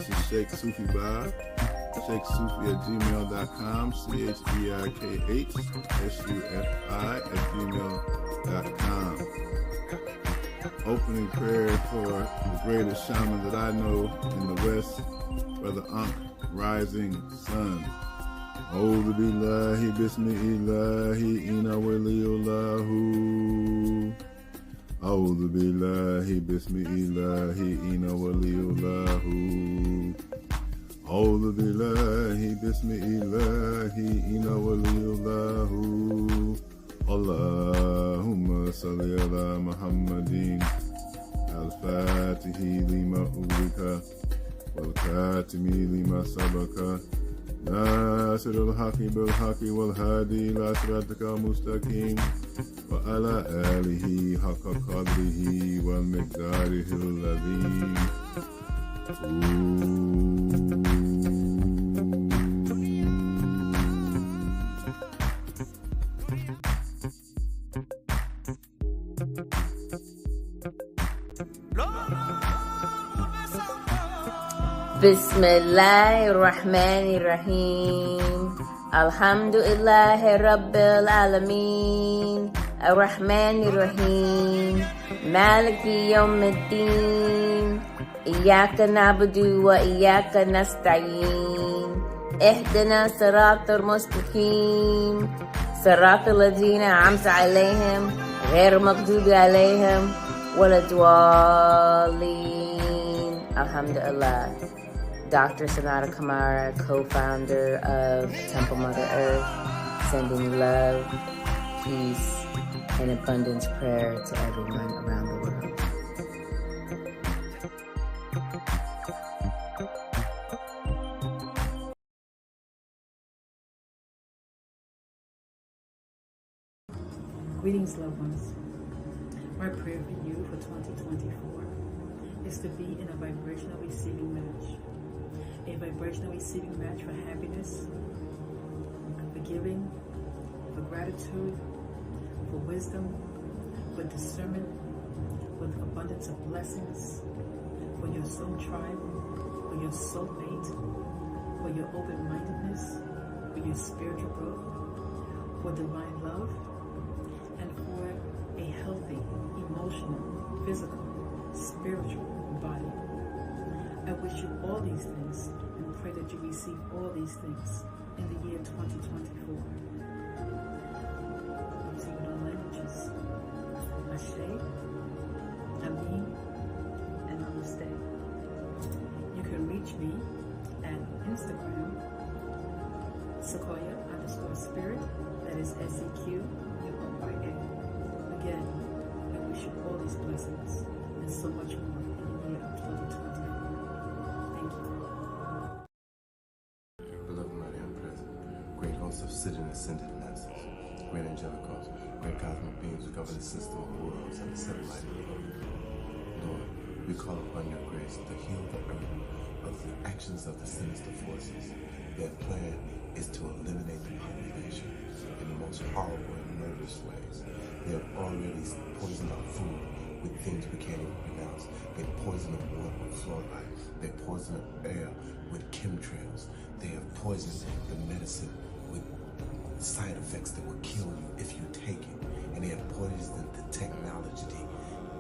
This is Sheikh Sufi Bob. SheikhSufi@gmail.com. CHBIKHSUFI@gmail.com. Opening prayer for the greatest shaman that I know in the West, Brother Ankh, Rising Sun. A'udhu billahi bismillahi inna waliyullahu. A'udhu billahi bismillahi inna waliyullahu. A'udhu billahi bismillahi inna waliyullahu. Allahumma salli ala Muhammadin al-Fatihi lima ughliqa wal-Khatimi lima sabaqa ناصر الحق بالحق والهادي إلى صراطك المستقيم وعلى آله حق قدره ومقداره العظيم. Bismillahirrahmanirrahim. Alhamdulillahi Rabbil Alameen. Ar-Rahmanir-Rahim. Maliki Yawmiddin. Iyaka na'budu wa iyaka nasta'een. Ihdina siratal mustaqim. Siratal ladhina an'amta alayhim. Ghayril maghdubi alayhim waladdallin. Alhamdulillah. Dr. Sanada Kamara, co-founder of Temple Mother Earth, sending love, peace, and abundance prayer to everyone around the world. Greetings, loved ones. My prayer for you for 2024 is to be in a vibrational receiving match. A vibrational receiving match for happiness, for giving, for gratitude, for wisdom, for discernment, with abundance of blessings, for your soul tribe, for your soulmate, for your open-mindedness, for your spiritual growth, for divine love, and for a healthy, emotional, physical, spiritual body. I wish you all these things and pray that you receive all these things in the year 2024. I receive in all languages. Ashe, Amin, and Namaste. You can reach me at Instagram, Sequoia_spirit, that is SEQUOIA. Again, I wish you all these blessings and so much more in the year of 2024. Great hosts of sitting ascended masters, great angelic hosts, great cosmic beings who govern the system of worlds and the seven lighted world. Lord, we call upon your grace to heal the earth of the actions of the sinister forces. Their plan is to eliminate the population in the most horrible and murderous ways. They have already poisoned our food with things we can't even pronounce. They poison the water with fluoride. They poison the air with chemtrails. They have poisoned the medicine with side effects that will kill you if you take it. And they have poisoned the technology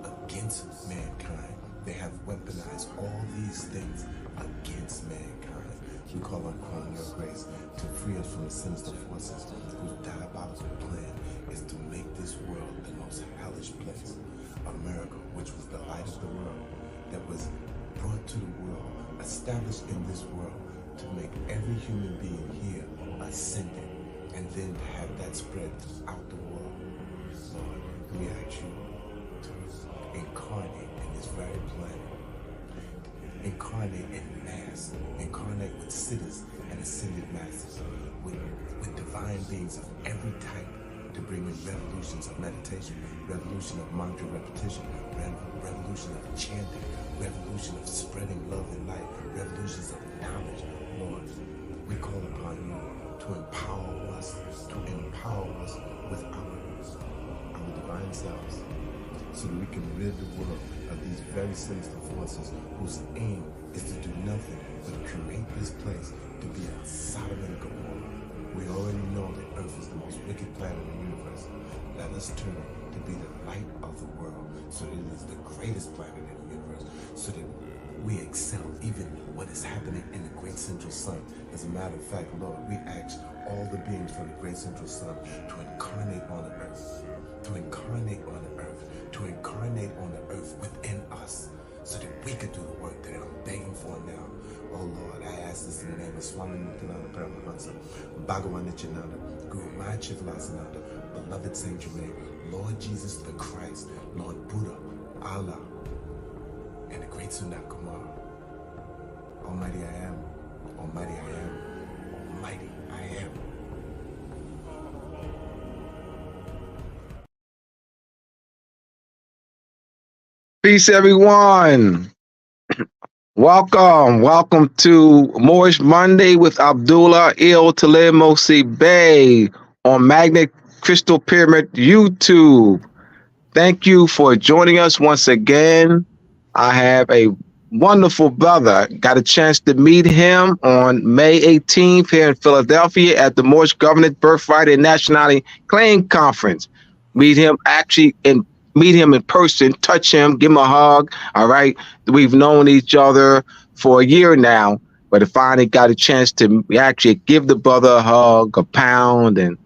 against mankind. They have weaponized all these things against mankind. We call upon your grace to free us from the sinister forces whose diabolical plan is to make this world the most hellish place. America, which was the light of the world, that was brought to the world, established in this world, to make every human being here ascendant, and then to have that spread throughout the world. Lord, we ask you to incarnate in this very planet, incarnate in mass, incarnate with sitters and ascended masters, with divine beings of every type, to bring in revolutions of meditation, revolution of mantra repetition, revolution of chanting, revolution of spreading love and light, revolutions of knowledge. Lord, we call upon you to empower us with our divine selves, so that we can rid the world of these very sinister forces whose aim is to do nothing but create this place to be a Sodom and Gomorrah. We already know that Earth is the most wicked planet in the universe. Let us turn to be the light of the world, so that it is the greatest planet in the universe, so that we excel even what is happening in the great central sun. As a matter of fact, Lord, we ask all the beings from the great central sun to incarnate on the earth, to incarnate on the earth, to incarnate on the earth within us, so that we could do the work that I'm begging for now. Oh Lord, I ask this in the name of Swami Muktananda Paramahansa, Bhagavan Nityananda, Guru Maha Chivilasananda, beloved Saint Germain, Lord Jesus the Christ, Lord Buddha, Allah, and the great Sunnah Kumar. Almighty I am, Almighty I am, Almighty I am. Peace, everyone. Welcome to Moorish Monday with Abdullah Il Talib Mosi Bey on Magnet Crystal Pyramid YouTube. Thank you for joining us once again. I have a wonderful brother. Got a chance to meet him on May 18th here in Philadelphia at the Moorish Governance Birthright and Nationality Claim Conference. Meet him in person, touch him, give him a hug. All right. We've known each other for a year now, but I finally got a chance to actually give the brother a hug, a pound, and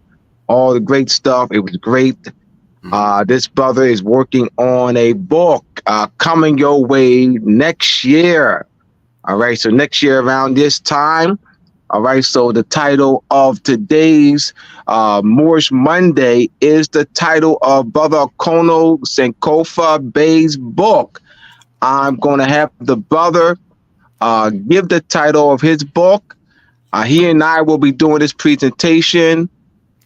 all the great stuff. It was great. This brother is working on a book coming your way next year. All right. So next year around this time. All right. So the title of today's Moorish Monday is the title of Brother Kono Sankofa Bey's book. I'm going to have the brother give the title of his book. He and I will be doing this presentation.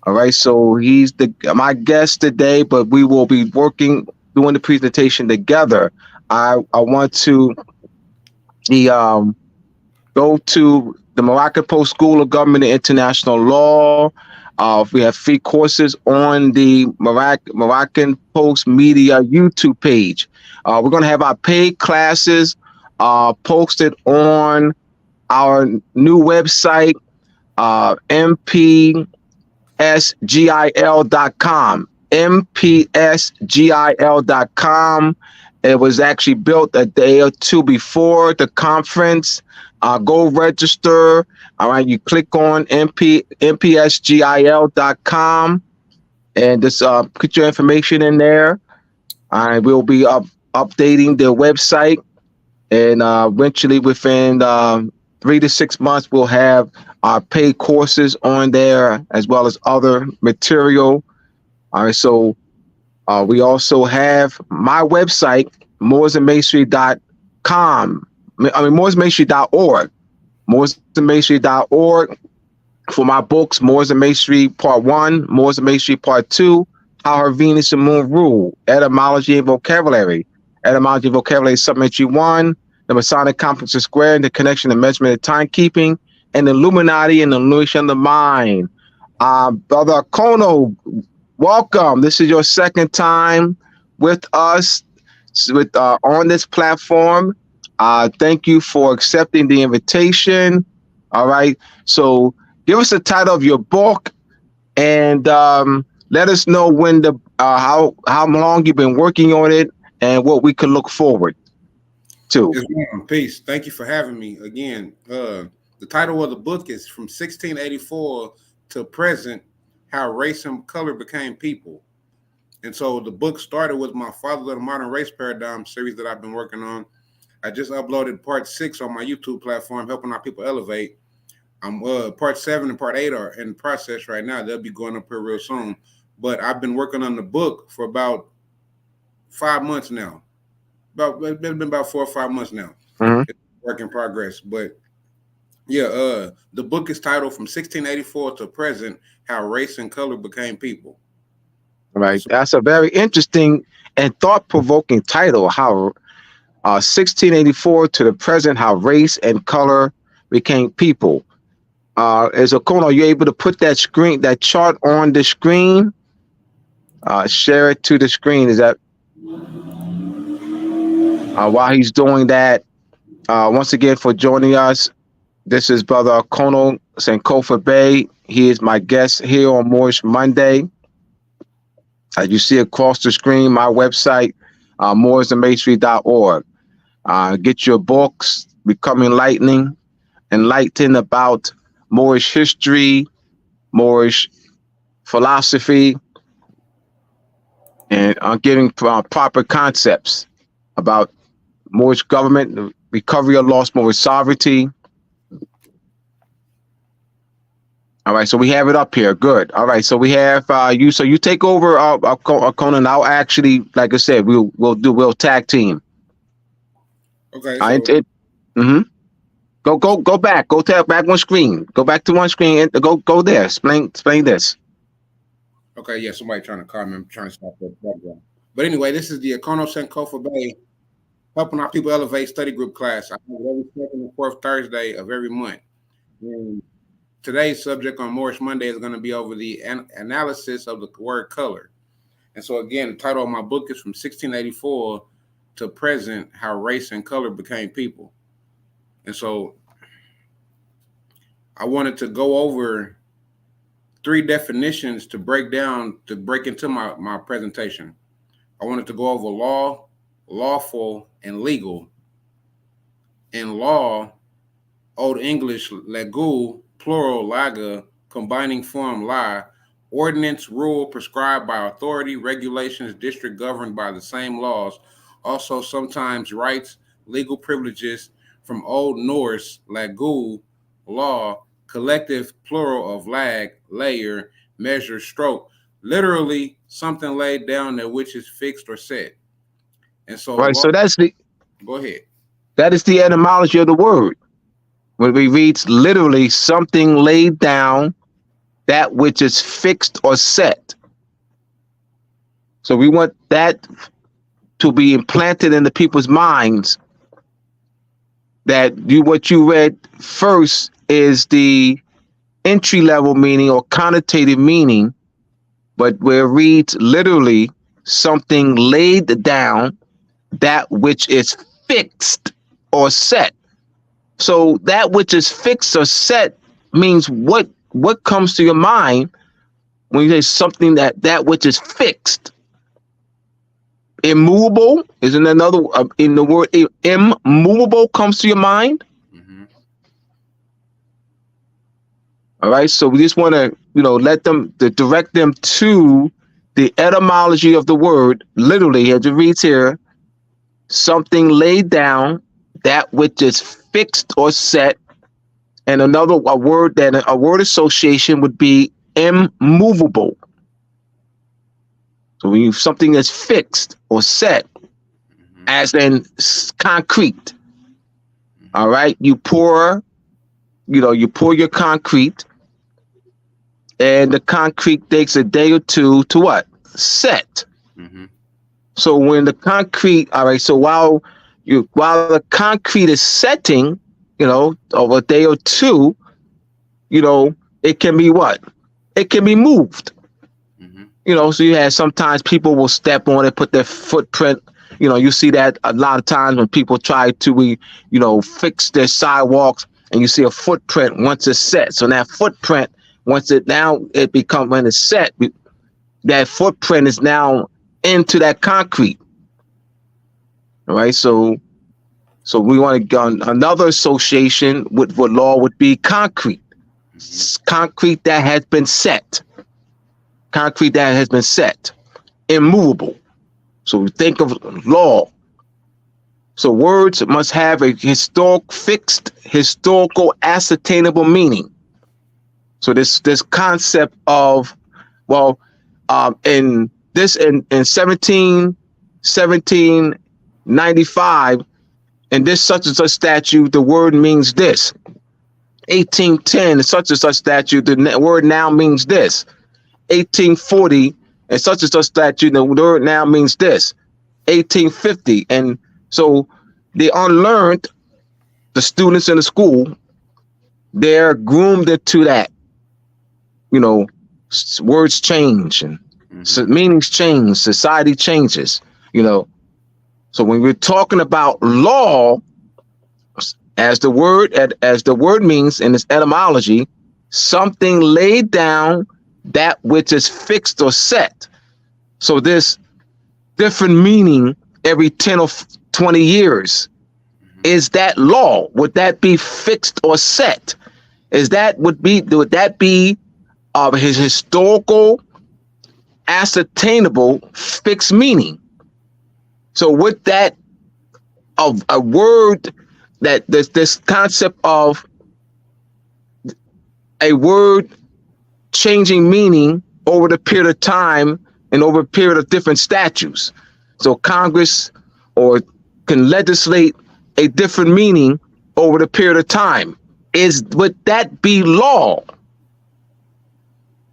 All right, so he's my guest today, but we will be doing the presentation together. I want to go to the Moroccan Post School of Government and International Law. We have free courses on the Moroccan Post Media YouTube page. We're going to have our paid classes posted on our new website, mpsgil.com. mpsgil.com. It was actually built a day or two before the conference. Go register. All right, you click on mpsgil.com and just put your information in there. I will be updating the website, and eventually within 3 to 6 months, we'll have our paid courses on there as well as other material. All right, so we also have my website, mooresandmasonry.com. mooresandmasonry.org. mooresandmasonry.org for my books, Moors and Masonry Part 1, Moors and Masonry Part 2, How Her Venus and Moon Rule, Etymology and Vocabulary. Etymology and Vocabulary Supplementary 1, the Masonic Complex of Square, and the connection of measurement and timekeeping, and the Illuminati and the illumination of the mind. Brother Kono, welcome. This is your second time with us on this platform. Thank you for accepting the invitation. All right. So give us the title of your book and let us know when how long you've been working on it and what we can look forward to. Peace. Thank you for having me again. The title of the book is From 1684 to Present, How Race and Color Became People. And so the book started with my Fathers of the Modern Race Paradigm series that I've been working on. I just uploaded part 6 on my YouTube platform, helping our people elevate. Part 7 and part 8 are in process right now. They'll be going up here real soon. But I've been working on the book for about 5 months now. It's been about 4 or 5 months now. Mm-hmm. It's work in progress. But yeah, the book is titled From 1684 to Present, How Race and Color Became People. Right. That's a very interesting and thought-provoking title, how 1684 to the present, how race and color became people. As a Kono, are you able to put that chart on the screen? Share it to the screen. Is that While he's doing that, once again for joining us, this is Brother Kono Sankofa Bay. He is my guest here on Moorish Monday. As you see across the screen, my website, moorisandmasonry.org. Get your books, Become Enlightened about Moorish history, Moorish philosophy, and giving proper concepts about Moorish government, the recovery of lost Moorish sovereignty. All right, so we have it up here. Good. All right, so we have you. So you take over, Conan. I'll actually, like I said, we'll tag team. Okay. Go back. Go back one screen. Go back to one screen and go there. Explain this. Okay, yeah, somebody trying to call me. I'm trying to stop that background. But anyway, this is the Kono Sankofa Bay Helping Our People Elevate study group class. I have it every second and fourth Thursday of every month. And today's subject on Moorish Monday is going to be over the analysis of the word color. And so again, the title of my book is From 1684 to Present, How Race and Color Became People. And so I wanted to go over 3 definitions to break into my presentation. I wanted to go over law, lawful, and legal. In law, Old English legul, plural laga, combining form la, ordinance, rule prescribed by authority, regulations, district governed by the same laws, also sometimes rights, legal privileges. From Old Norse legul, law, collective, plural of lag, layer, measure, stroke, literally something laid down that which is fixed or set. And so, right. law, So go ahead. That is the etymology of the word. When we read literally something laid down, that which is fixed or set. So we want that to be implanted in the people's minds. That what you read first is the entry level meaning or connotative meaning, but where it reads literally something laid down, that which is fixed or set. So that which is fixed or set means what comes to your mind when you say something that which is fixed. Immovable is in another in the word immovable comes to your mind. Mm-hmm. All right, so we just want to let them direct them to the etymology of the word. Literally, as it reads here, something laid down, that which is fixed or set, and a word association would be immovable. So when you something that's fixed or set, as in concrete. All right, you pour your concrete, and the concrete takes a day or two to what? Set. Mm-hmm. So when the concrete, all right, so while the concrete is setting, over a day or two, it can be what? It can be moved. So you have sometimes people will step on it, put their footprint. You see that a lot of times when people try to, fix their sidewalks, and you see a footprint once it's set. So that footprint, when it's set, that footprint is now into that concrete. All right. So we want to go another association with what law would be concrete. Concrete that has been set. Concrete that has been set, immovable. So we think of law. So words must have a fixed, historical, ascertainable meaning. So this concept of, in 1795, in this such and such statute, the word means this. 1810, such and such statute, the word now means this. 1840 and such and such statute, the word now means this. 1850, and so the unlearned, the students in the school, they're groomed into that. Words change and meanings change, society changes. you know. So when we're talking about law, as the word means in its etymology, something laid down, that which is fixed or set. So this different meaning every 10 or 20 years. Is that law? Would that be fixed or set? Would that be his historical, ascertainable, fixed meaning? So with that, of a word, that this concept of a word changing meaning over the period of time and over a period of different statutes. So Congress or can legislate a different meaning over the period of time. Would that be law?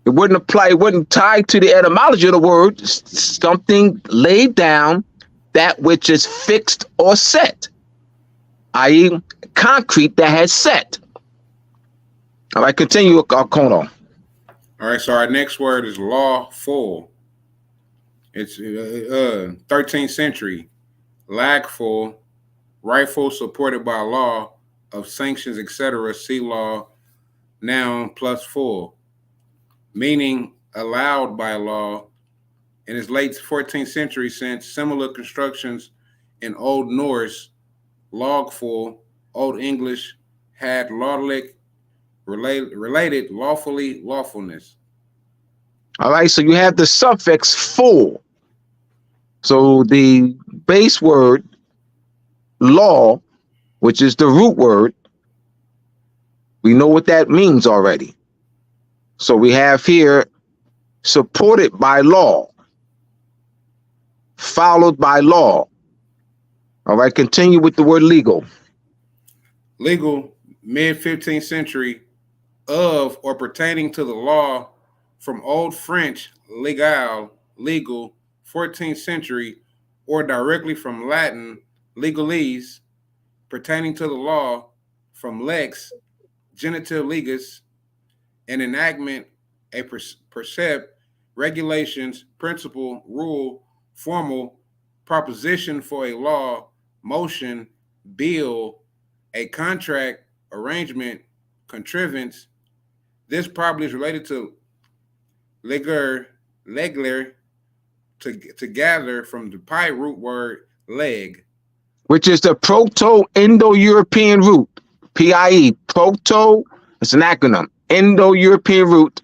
It wouldn't apply, it wouldn't tie to the etymology of the word, something laid down, that which is fixed or set, i.e. concrete that has set. All right, continue, Kono. All right, so our next word is lawful. It's 13th century. Lagful, rightful, supported by law of sanctions, etc. See law, noun plus full. Meaning allowed by law. In its late 14th century, since similar constructions in Old Norse, lawful, Old English had lawlic, related lawfully, lawfulness. All right, so you have the suffix full. So the base word law, which is the root word, we know what that means already. So we have here supported by law, followed by law. All right, continue with the word legal. Legal, mid 15th century, of or pertaining to the law, from Old French legal, legal, 14th century, or directly from Latin legalese, pertaining to the law, from lex, genitive legis, an enactment, a precept, regulations, principle, rule, formal, proposition for a law, motion, bill, a contract, arrangement, contrivance. This probably is related to legler, to gather, from the Pi root word leg, which is the Proto-Indo-European root, PIE, proto, it's an acronym, Indo-European root.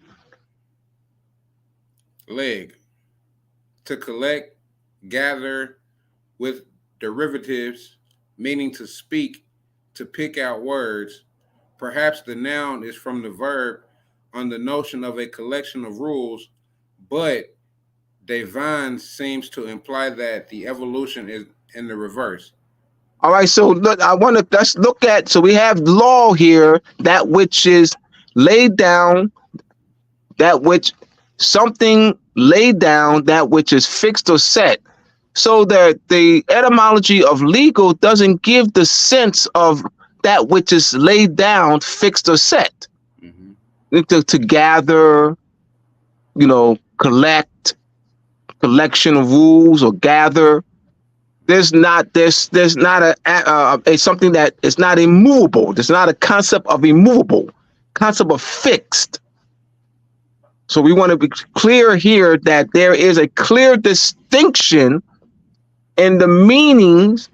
Leg, to collect, gather, with derivatives, meaning to speak, to pick out words. Perhaps the noun is from the verb on the notion of a collection of rules, but Devine seems to imply that the evolution is in the reverse. All right, so look, let's look at, so we have law here, that which is laid down, that which something laid down, that which is fixed or set. So that the etymology of legal doesn't give the sense of that which is laid down, fixed or set. Mm-hmm. To gather, collect, collection of rules, or gather. There's not a something that is not immovable. There's not a concept of immovable, concept of fixed. So we want to be clear here that there is a clear distinction in the meanings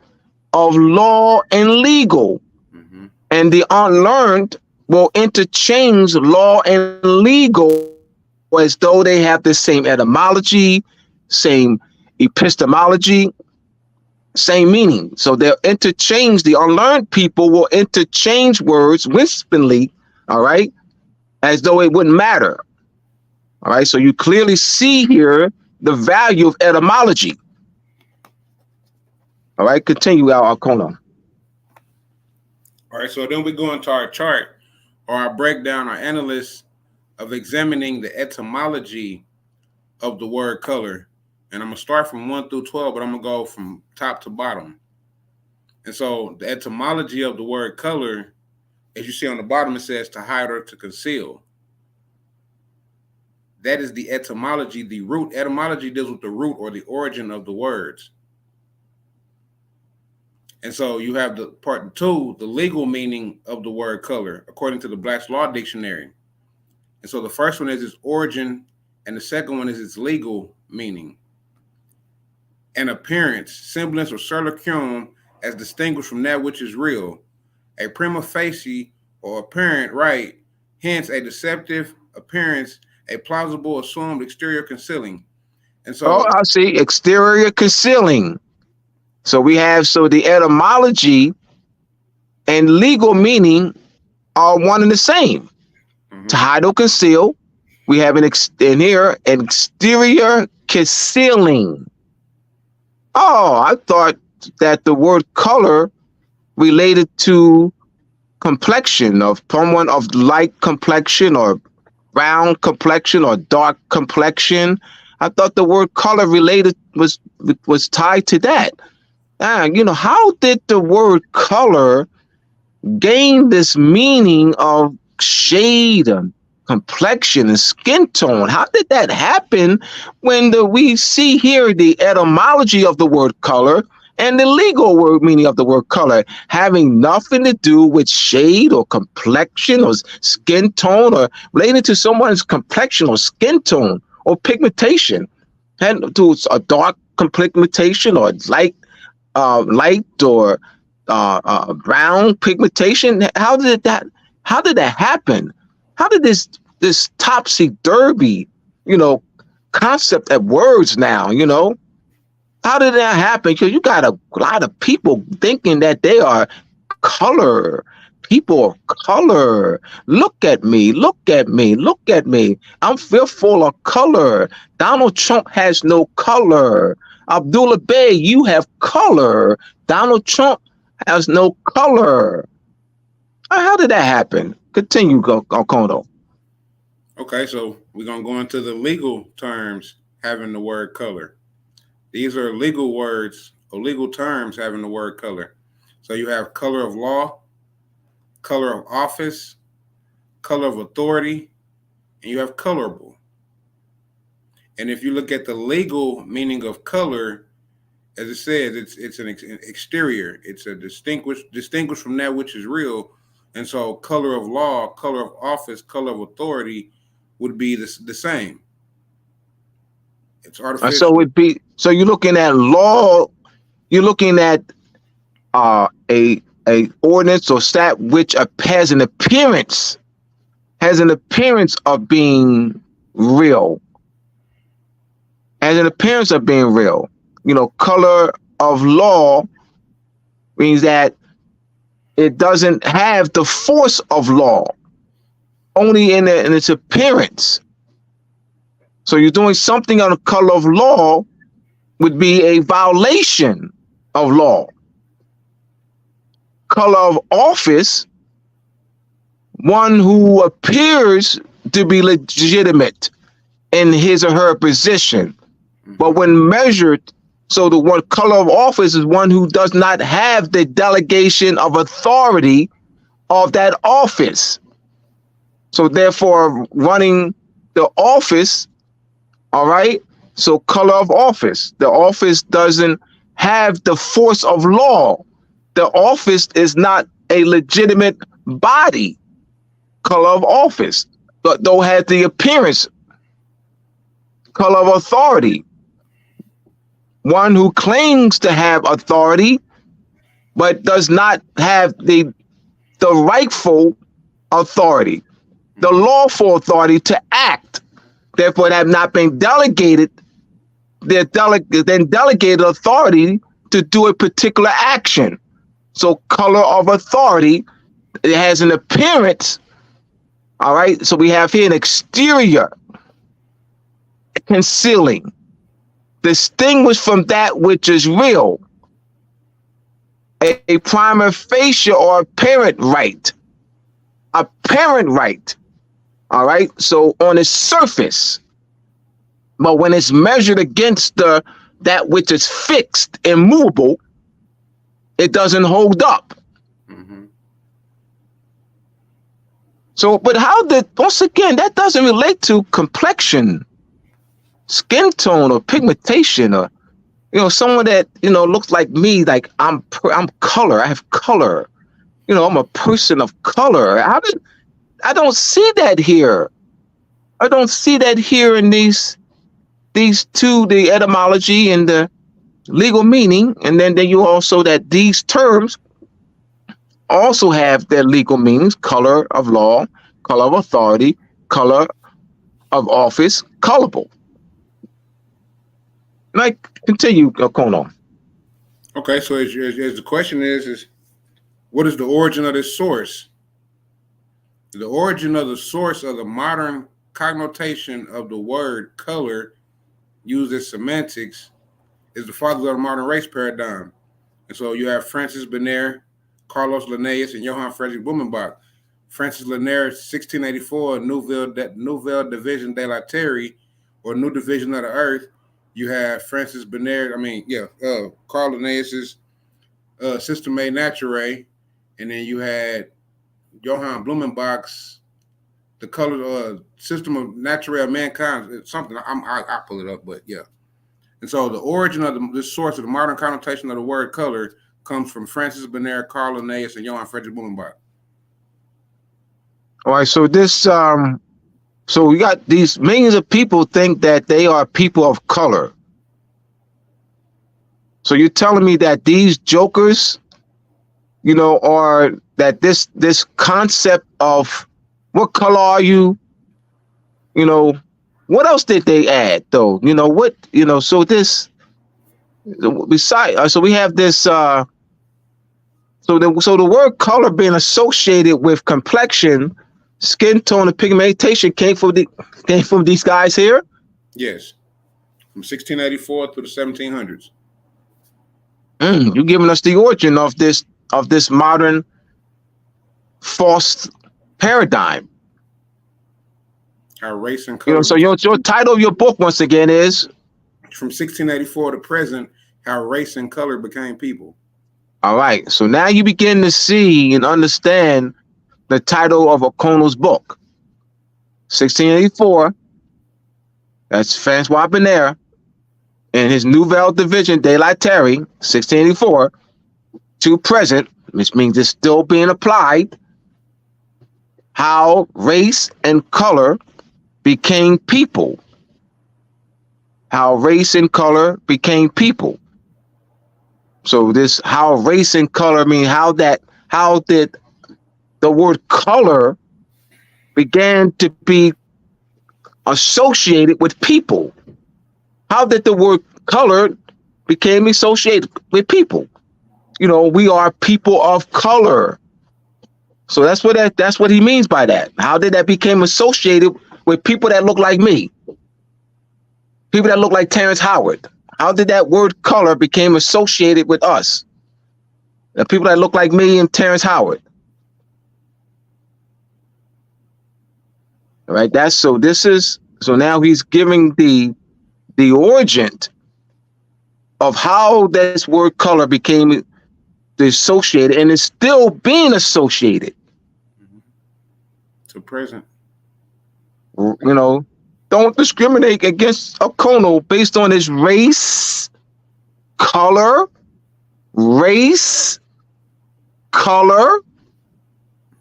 of law and legal. Mm-hmm. And the unlearned will interchange law and legal as though they have the same etymology, same epistemology, same meaning. So they'll interchange, the unlearned people will interchange words wispingly, all right, as though it wouldn't matter. All right, so you clearly see here the value of etymology. All right, continue, Alcona. All right, so then we go into our chart, or our breakdown, our analysis of examining the etymology of the word color. And I'm going to start from 1 through 12, but I'm going to go from top to bottom. And so the etymology of the word color, as you see on the bottom, it says to hide or to conceal. That is the etymology, the root. Etymology deals with the root or the origin of the words. And so you have the part two, the legal meaning of the word color, according to the Black's Law Dictionary. And so the first one is its origin, and the second one is its legal meaning. An appearance, semblance, or circumlocution as distinguished from that which is real. A prima facie or apparent right, hence a deceptive appearance, a plausible assumed exterior concealing. And so, I see. Exterior concealing. So we have, the etymology and legal meaning are one and the same. To hide or conceal. We have in here an exterior concealing. Oh, I thought that the word color related to complexion, of someone of light complexion or brown complexion or dark complexion. I thought the word color related was tied to that. How did the word color gain this meaning of shade and complexion and skin tone? How did that happen when we see here the etymology of the word color and the legal word meaning of the word color having nothing to do with shade or complexion or skin tone or related to someone's complexion or skin tone or pigmentation, and to a dark pigmentation or light or brown pigmentation? How did that happen? How did this topsy-turvy, concept of words now, how did that happen? Because you got a lot of people thinking that they are color. People of color. Look at me. Look at me. Look at me. I'm fearful of color. Donald Trump has no color. Abdullah Bey, you have color. Donald Trump has no color. How did that happen? Continue, Kondo. Okay, so we're going to go into the legal terms having the word color. These are legal words or legal terms having the word color. So you have color of law, color of office, color of authority, and you have colorable. And if you look at the legal meaning of color, as it says, it's an exterior. It's a distinguished from that which is real. And so color of law, color of office, color of authority would be the same. It's artificial. So you're looking at law, you're looking at a ordinance or stat which has an appearance of being real. Has an appearance of being real. Color of law means that it doesn't have the force of law, only in its appearance. So you're doing something on the color of law would be a violation of law. Color of office, one who appears to be legitimate in his or her position, but when measured, so the one color of office is one who does not have the delegation of authority of that office. So therefore, running the office, all right, so color of office. The office doesn't have the force of law. The office is not a legitimate body. Color of office, but though has the appearance. Color of authority. One who claims to have authority, but does not have the rightful authority, the lawful authority to act. Therefore, have not been delegated, delegated authority to do a particular action. So color of authority, it has an appearance. All right. So we have here an exterior concealing, distinguished from that which is real, a prima facie or apparent right. Apparent right. All right. So on its surface, but when it's measured against that which is fixed, immovable, it doesn't hold up. Mm-hmm. So, but once again, that doesn't relate to complexion, skin tone, or pigmentation, or, someone that, looks like me, like I'm color. I have color. I'm a person of color. I don't see that here. I don't see that here in these two, the etymology and the legal meaning. And then you also that these terms also have their legal meanings: color of law, color of authority, color of office, colorable. Like, continue, Kono. Okay, so as the question is what is the origin of this source? The origin of the source of the modern connotation of the word color used as semantics is the fathers of the modern race paradigm. And so you have Francis Bernier, Carlos Linnaeus, and Johann Friedrich Blumenbach. Francis Linnaeus, 1684, Nouvelle Division de la Terre, or New Division of the Earth. You have Francis Bernier, Carl Linnaeus's Systeme Naturae, and then you had Johann Blumenbach's The Color System of Naturae of Mankind. It's something I'll pull it up, but yeah. And so the origin of this source of the modern connotation of the word color comes from Francis Bernier, Carl Linnaeus, and Johann Friedrich Blumenbach. All right, so this so we got these millions of people think that they are people of color. So you're telling me that these jokers, are that this concept of what color are you? What else did they add though? So this besides, so we have this so the word color being associated with complexion, skin tone, and pigmentation came from these guys here? Yes. From 1684 to the 1700s. You're giving us the origin of this modern false paradigm. Our race and color. So your title of your book once again is From 1684 to present, How Race and Color Became People. All right. So now you begin to see and understand the title of Okono's book. 1684. That's Francois Bernier in his Nouvelle Division de la Terre, 1684 to present, which means it's still being applied. How race and color became people. How race and color became people. So this how race and color mean how did the word color began to be associated with people? How did the word color became associated with people? We are people of color. So that's what he means by that. How did that become associated with people that look like me? People that look like Terrence Howard. How did that word color become associated with us? The people that look like me and Terrence Howard. All right, so now he's giving the origin of how this word color became associated and is still being associated. To present. Don't discriminate against Okono based on his race, color.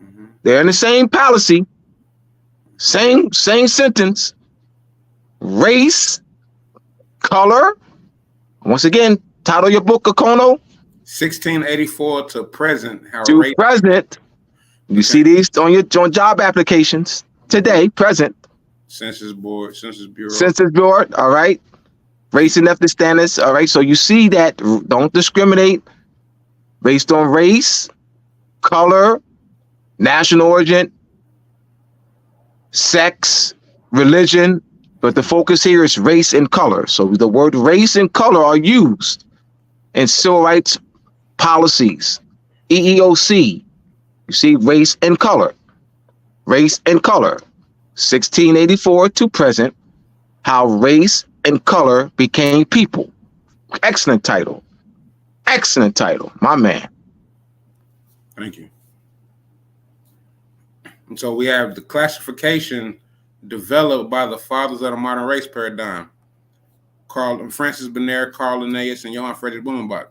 Mm-hmm. They're in the same policy, same sentence. Race, color. Once again, title your book, Okono. 1684 to present. Present. You see these on your job applications today. Present. Census Bureau. All right. Race and ethnic status. All right. So you see that don't discriminate based on race, color, national origin, sex, religion. But the focus here is race and color. So the word race and color are used in civil rights policies, EEOC. You see race and color. 1684 to present, how race and color became people. Excellent title, my man. Thank you. And so we have the classification developed by the fathers of the modern race paradigm. Francis Benaire, Carl Linnaeus, and Johann Friedrich Blumenbach.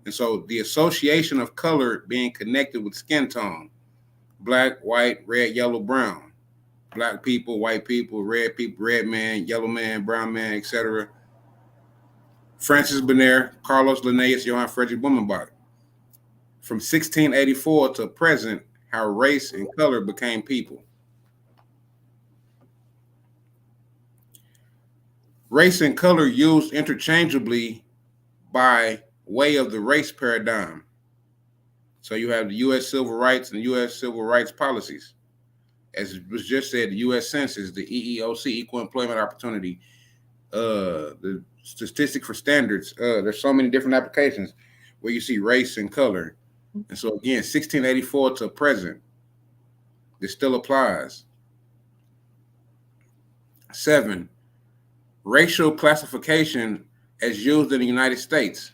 And so the association of color being connected with skin tone, black, white, red, yellow, brown, black people, white people, red man, yellow man, brown man, etc. Francis Benaire, Carlos Linnaeus, Johann Friedrich Blumenbach. From 1684 to present, how race and color became people. Race and color used interchangeably by way of the race paradigm. So you have the U.S. civil rights and U.S. civil rights policies. As was just said, the U.S. Census, the EEOC, Equal Employment Opportunity, the Statistic for Standards. There's so many different applications where you see race and color. And so again, 1684 to present, this still applies. 7, racial classification as used in the United States.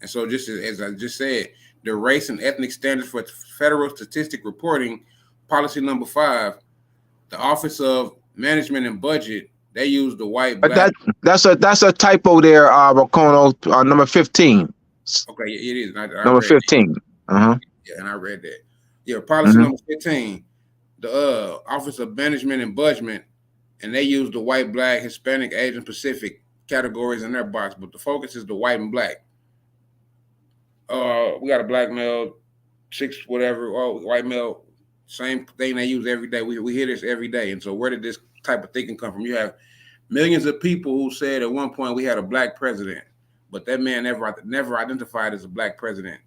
And so just as I just said, the race and ethnic standards for federal statistic reporting, policy number 5, the Office of Management and Budget, they use the white, black. That's a typo there, Racono, number 15. Okay, it is. I number 15. Yeah, and I read that. Yeah, policy number 15, the Office of Management and Budget, and they use the white, black, Hispanic, Asian, Pacific categories in their box, but the focus is the white and black. We got a black male, 6 whatever, white male, same thing they use every day. We hear this every day. And so where did this type of thinking come from? You have millions of people who said at one point we had a black president, but that man never identified as a black president.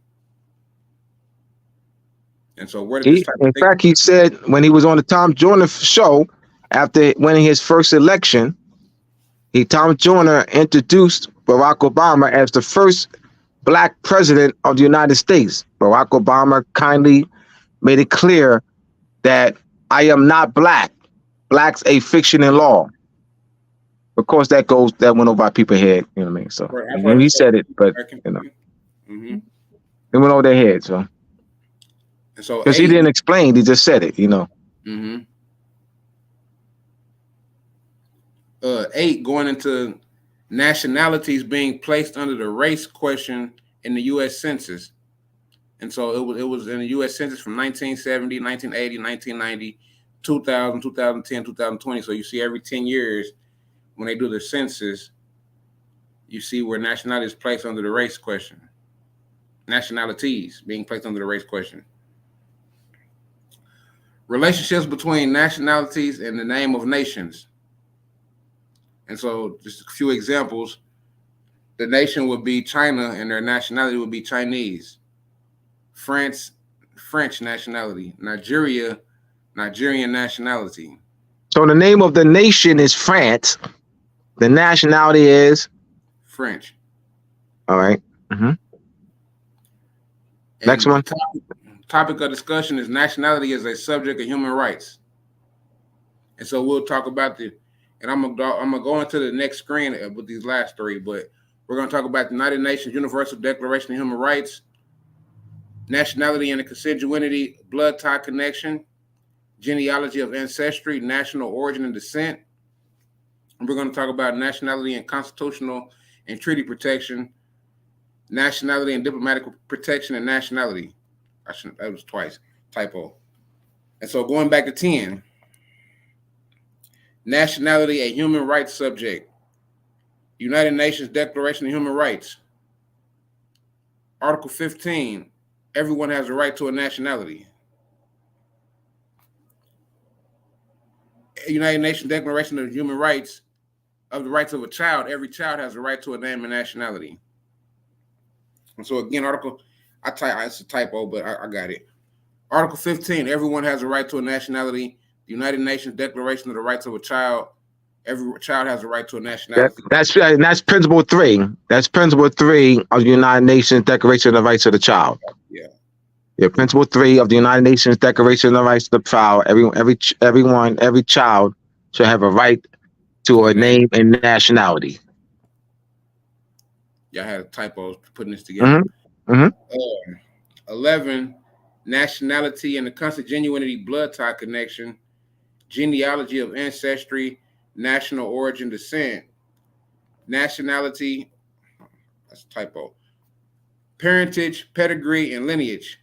And so where did this type of thinking? In fact, he said when he was on the Tom Joyner show after winning his first election, Tom Joyner introduced Barack Obama as the first black president of the United States. Barack Obama kindly made it clear that I am not black. Black's a fiction in law. Of course, that went over people's head. You know what I mean? So when he said it, but you know, it went over their head. So because he didn't explain, he just said it. You know. 8, going into nationalities being placed under the race question in the U.S. Census. And so it was in the U.S. Census from 1970, 1980, 1990, 2000, 2010, 2020. So you see every 10 years when they do the census, you see where nationality is placed under the race question. Nationalities being placed under the race question. Relationships between nationalities and the name of nations. And so just a few examples. The nation would be China and their nationality would be Chinese. France, French nationality. Nigeria, Nigerian nationality. So the name of the nation is France. The nationality is? French. All right. Next one. Topic of discussion is nationality as a subject of human rights. And so we'll talk about and I'm gonna go into the next screen with these last 3, but we're gonna talk about the United Nations Universal Declaration of Human Rights, nationality and the consanguinity, blood tie connection, genealogy of ancestry, national origin and descent. And we're gonna talk about nationality and constitutional and treaty protection, nationality and diplomatic protection, and nationality. That was twice, typo. And so going back to 10. Nationality, a human rights subject. United Nations Declaration of Human Rights. Article 15, everyone has a right to a nationality. United Nations Declaration of Human Rights, of the rights of a child, every child has a right to a name and nationality. And so again, it's a typo, but I got it. Article 15, everyone has a right to a nationality. United Nations Declaration of the Rights of a Child. Every child has a right to a nationality. That's Principle 3. That's Principle 3 of the United Nations Declaration of the Rights of the Child. Yeah. Principle 3 of the United Nations Declaration of the Rights of the Child. Every child should have a right to a name and nationality. Y'all had typos putting this together. 11, nationality and the consanguinity blood tie connection, genealogy of ancestry, national origin descent. nationality, that's a typo, parentage, pedigree, and lineage,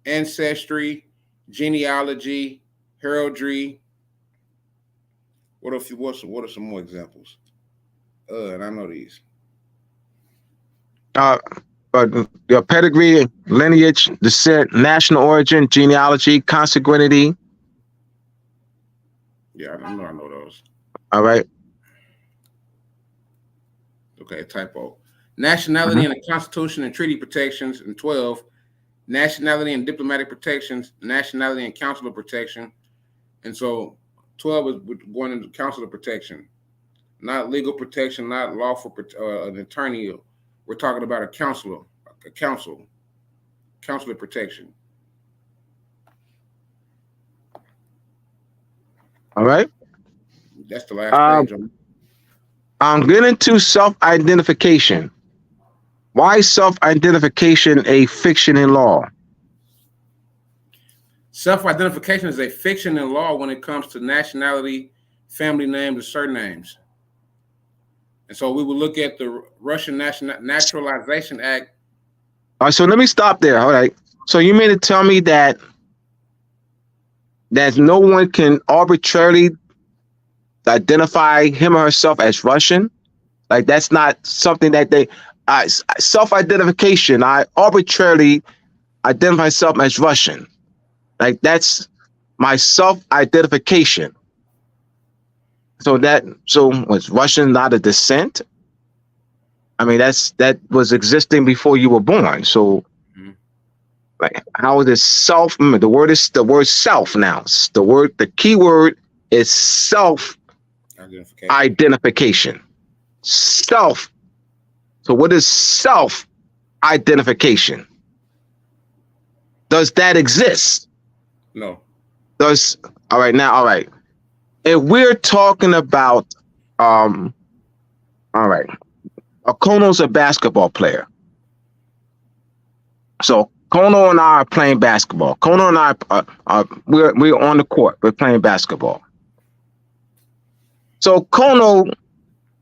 ancestry, genealogy, heraldry. What are some more examples? And I know these. Your pedigree, lineage, descent, national origin, genealogy, consanguinity. Yeah, I know those. All right. Okay, typo. Nationality and the Constitution and treaty protections, and 12. Nationality and diplomatic protections, nationality and consular protection. And so 12 is going into consular protection, not legal protection, not lawful an attorney. We're talking about a counselor, consular protection. All right. That's the last page. I'm getting to self-identification. Why is self-identification a fiction in law? Self-identification is a fiction in law when it comes to nationality, family names, and surnames. And so we will look at the Russian Naturalization Act. All right, so let me stop there. All right. So you mean to tell me that no one can arbitrarily identify him or herself as Russian? Like that's not something that they self-identification. I arbitrarily identify myself as Russian. Like that's my self-identification. So was Russian not a descent? I mean, that was existing before you were born. So like how is it self? The word self now. The key word is self identification. Self. So what is self identification? Does that exist? No. All right. If we're talking about all right. Kono's a basketball player. So Kono and I are playing basketball. Kono and I we're on the court. We're playing basketball. So Kono,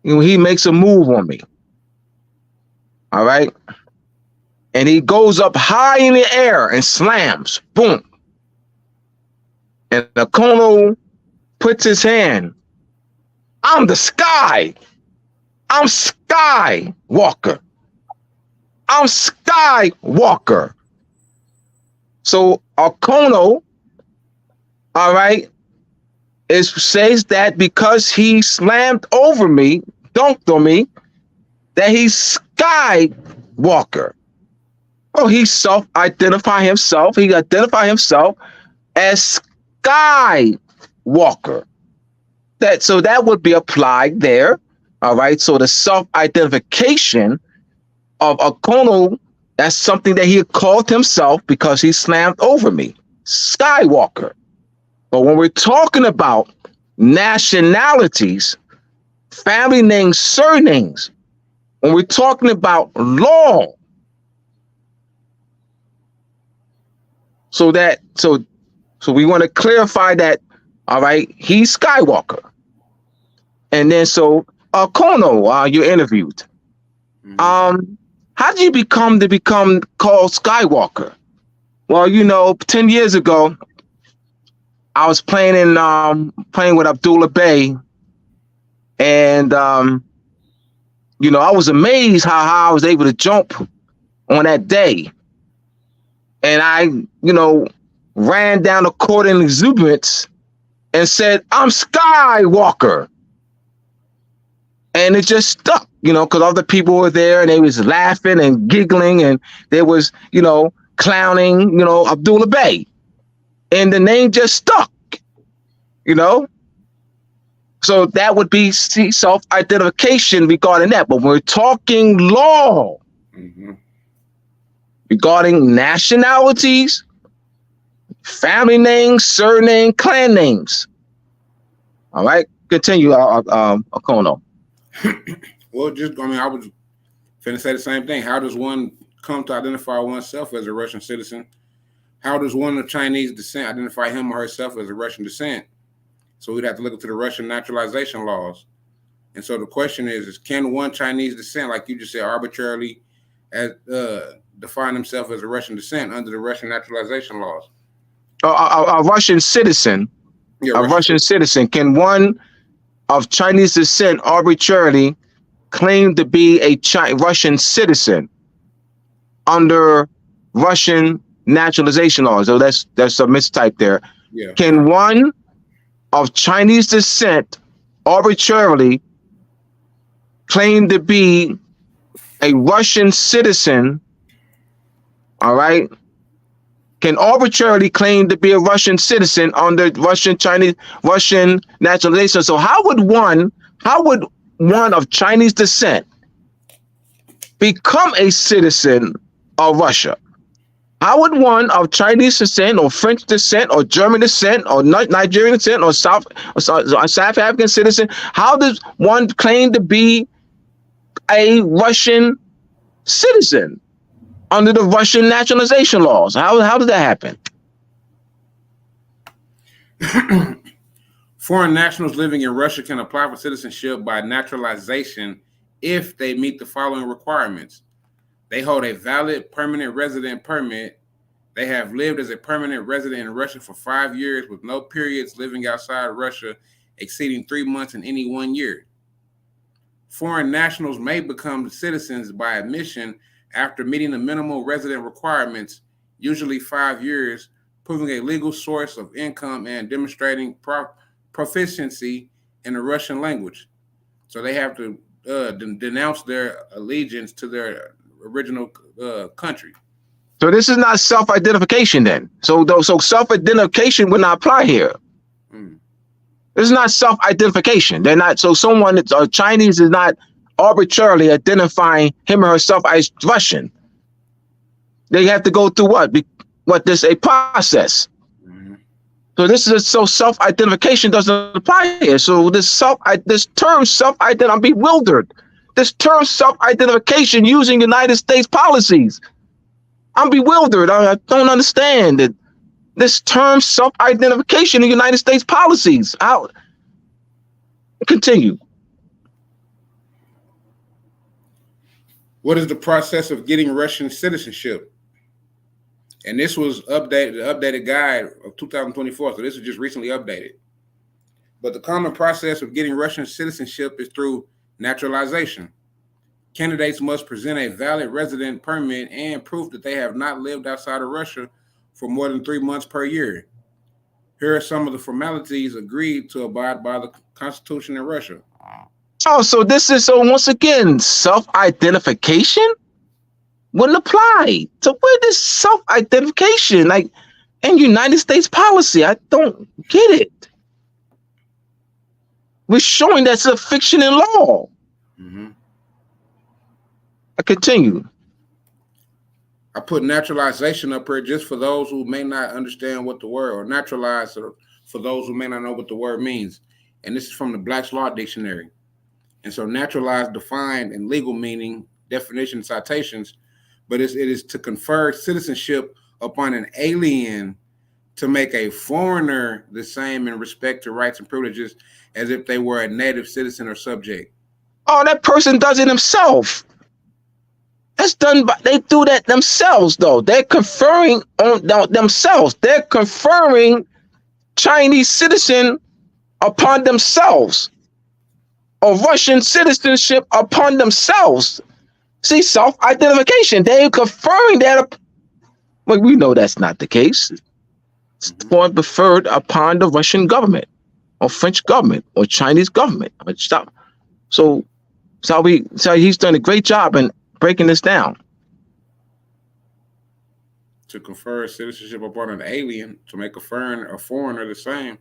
he makes a move on me. All right. And he goes up high in the air and slams. Boom. And the Kono puts his hand. I'm the sky. I'm Skywalker. I'm Skywalker. So Kono, all right, says that because he slammed over me, dunked on me, that he's Skywalker. Oh, he self-identify himself. He identify himself as Skywalker. That would be applied there. All right. So the self-identification of Kono, that's something that he called himself because he slammed over me. Skywalker. But when we're talking about nationalities, family names, surnames, when we're talking about law, so we want to clarify that, all right, he's Skywalker. And then Kono, you interviewed. How did you become called Skywalker? Well, 10 years ago, I was playing with Abdullah Bey, and I was amazed how I was able to jump on that day. And I, ran down the court in exuberance and said, "I'm Skywalker." And it just stuck, because other people were there and they was laughing and giggling and there was, clowning, Abdullah Bey. And the name just stuck, So that would be self-identification regarding that. But we're talking law regarding nationalities, family names, surname, clan names. All right, continue, Kono. Well, I was finna say the same thing. How does one come to identify oneself as a Russian citizen? How does one of Chinese descent identify him or herself as a Russian descent? So we'd have to look into the Russian naturalization laws. And so the question is can one Chinese descent, like you just said, arbitrarily as, define himself as a Russian descent under the Russian naturalization laws? A Russian citizen, Yeah, a Russian citizen, can one of Chinese descent arbitrarily claim to be a Russian citizen under Russian naturalization laws? So that's a mistype there. Yeah. Can one of Chinese descent arbitrarily claim to be a Russian citizen? All right. Can arbitrarily claim to be a Russian citizen under Russian naturalization. So how would one of Chinese descent become a citizen of Russia? How would one of Chinese descent or French descent or German descent or Nigerian descent or South African citizen, how does one claim to be a Russian citizen under the Russian naturalization laws? How did that happen? Foreign nationals living in Russia can apply for citizenship by naturalization if they meet the following requirements. They hold a valid permanent resident permit. They have lived as a permanent resident in Russia for 5 years with no periods living outside Russia exceeding 3 months in any 1 year. Foreign nationals may become citizens by admission after meeting the minimal resident requirements, usually 5 years, proving a legal source of income and demonstrating proficiency in the Russian language. So they have to denounce their allegiance to their original country. So this is not self-identification then. So self-identification would not apply here. This is not self-identification. They're not. So someone that's Chinese is not arbitrarily identifying him or herself as Russian. They have to go through there's a process. So so self-identification doesn't apply here. So this term self-identity, I'm bewildered. This term self-identification using United States policies. I'm bewildered. I don't understand it. This term self-identification in United States policies. Continue. What is the process of getting Russian citizenship? And this was the updated guide of 2024. So this was just recently updated. But the common process of getting Russian citizenship is through naturalization. Candidates must present a valid resident permit and proof that they have not lived outside of Russia for more than 3 months per year. Here are some of the formalities agreed to abide by the Constitution in Russia. Oh, so once again, self-identification wouldn't apply. So where does self-identification, like in United States policy? I don't get it. We're showing that's a fiction in law. I continue. I put naturalization up here just for those who may not understand what the word, or naturalized for those who may not know what the word means. And this is from the Black's Law Dictionary. And so naturalized defined in legal meaning, definition, citations, but it is to confer citizenship upon an alien to make a foreigner the same in respect to rights and privileges as if they were a native citizen or subject. Oh, that person does it himself. That's done by, they do that themselves though. They're conferring on themselves. They're conferring Chinese citizen upon themselves, or Russian citizenship upon themselves. See, self-identification. They're conferring that. Well, we know that's not the case. It's preferred upon the Russian government, or French government, or Chinese government. So he's done a great job in breaking this down. To confer citizenship upon an alien, to make a foreigner the same,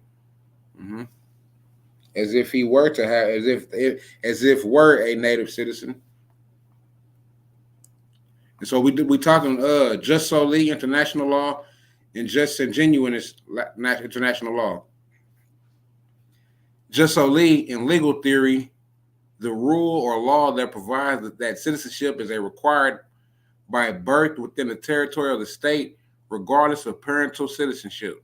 as if he were to have, as if were a native citizen. And so we talking just solely international law and just and genuineness international law. Just solely in legal theory, the rule or law that provides that citizenship is a required by birth within the territory of the state, regardless of parental citizenship.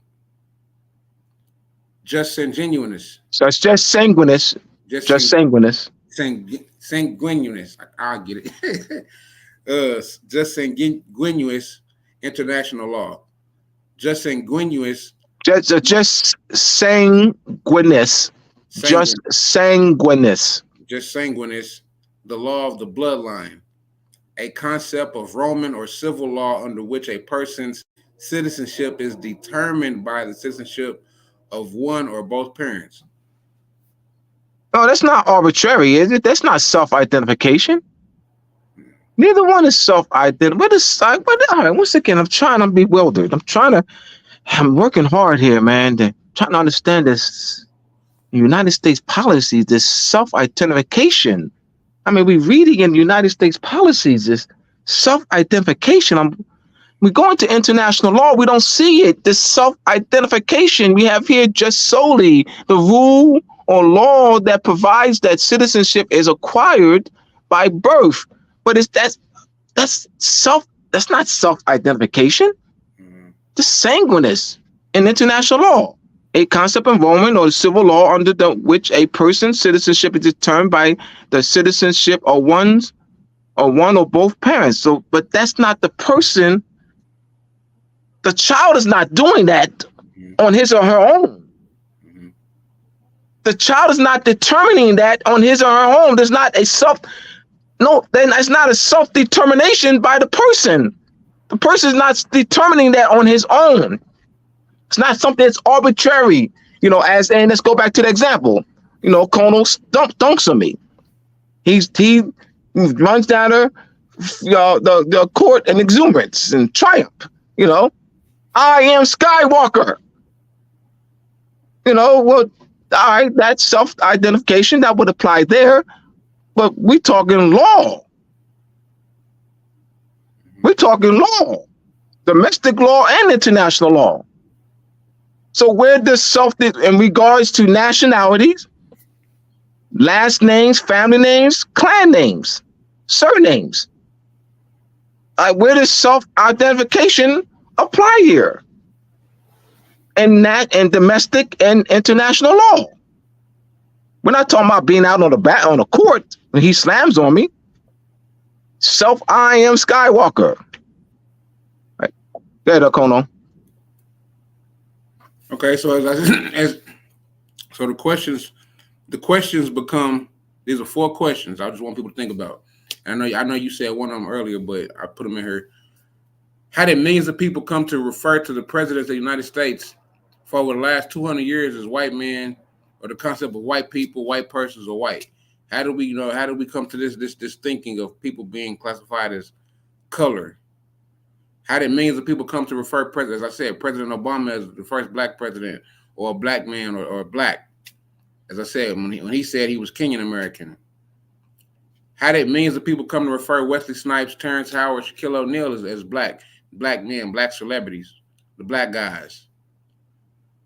Just sanguineous. So it's just sanguineous. Just sanguineous. sanguineous. I'll get it. Just sanguineous international law. Just sanguineous. Just sanguineous. Just sanguineous. Just sanguineous. The law of the bloodline. A concept of Roman or civil law under which a person's citizenship is determined by the citizenship of one or both parents. Oh, that's not arbitrary, is it? That's not self-identification. Neither one is self-identification. All right, once again, I'm bewildered. I'm working hard here, man. Trying to understand this United States policy, this self-identification. I mean, we're reading in United States policies, this self-identification. We go into international law, we don't see it. This self-identification we have here just solely the rule or law that provides that citizenship is acquired by birth. But that's not self-identification. The sanguineous in international law, a concept in Roman or civil law under which a person's citizenship is determined by the citizenship of one or both parents. So, but that's not the person. The child is not doing that on his or her own. The child is not determining that on his or her own. There's not a that's not a self-determination by the person. The person is not determining that on his own. It's not something that's arbitrary, and let's go back to the example. Kono dunks on me. He runs down the court in exuberance and triumph. I am Skywalker. Well, all right, that's self-identification that would apply there, but we're talking law. We're talking law, domestic law and international law. So where does in regards to nationalities, last names, family names, clan names, surnames, where does self-identification apply here? And domestic and international law. We're not talking about being out on the court when he slams on me. I am Skywalker. Right. Go ahead, Kono. Okay, so the questions become, these are 4 questions I just want people to think about. I know you said one of them earlier, but I put them in here. How did millions of people come to refer to the president of the United States for over the last 200 years as white men, or the concept of white people, white persons, or white? How do we come to this thinking of people being classified as color? How did millions of people come to refer President, as I said, President Obama as the first black president, or a black man, or black? As I said, when he said he was Kenyan American. How did millions of people come to refer Wesley Snipes, Terrence Howard, Shaquille O'Neal as black men, black celebrities, the black guys?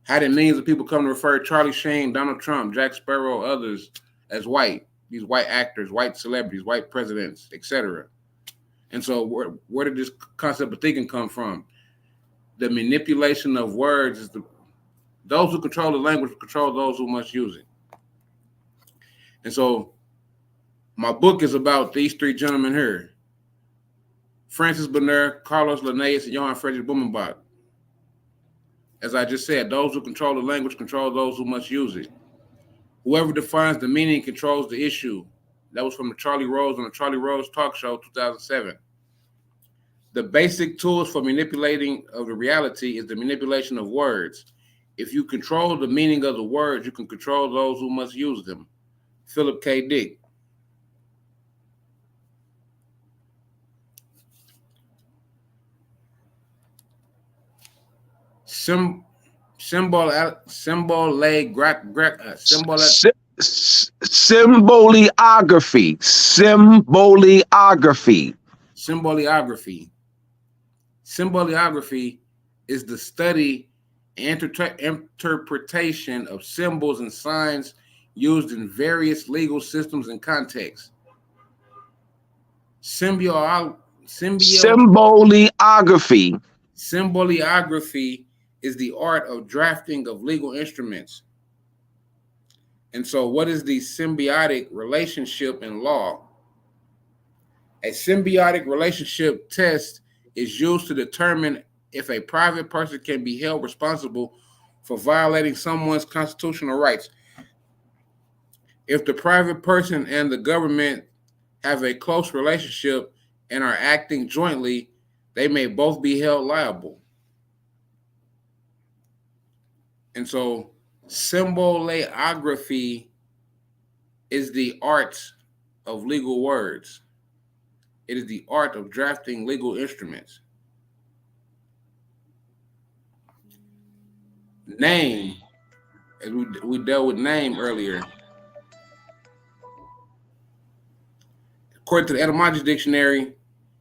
How did millions of people come to refer Charlie Sheen, Donald Trump, Jack Sparrow, others as white? These white actors, white celebrities, white presidents, etc. And so where did this concept of thinking come from? The manipulation of words is those who control the language control those who must use it. And so my book is about these 3 gentlemen here: Francis Bernier, Carlos Linnaeus, and Johann Friedrich Blumenbach. As I just said, those who control the language control those who must use it. Whoever defines the meaning controls the issue. That was from the Charlie Rose on the Charlie Rose Talk Show, 2007. The basic tools for manipulating of the reality is the manipulation of words. If you control the meaning of the words, you can control those who must use them. Philip K. Dick. Symbolography. Symbolography is the study and interpretation of symbols and signs used in various legal systems and contexts. Symbolography is the art of drafting of legal instruments. And so, what is the symbiotic relationship in law? A symbiotic relationship test is used to determine if a private person can be held responsible for violating someone's constitutional rights. If the private person and the government have a close relationship and are acting jointly, they may both be held liable. And so, symbolography is the art of legal words. It is the art of drafting legal instruments. Name, as we dealt with name earlier. According to the Etymology Dictionary,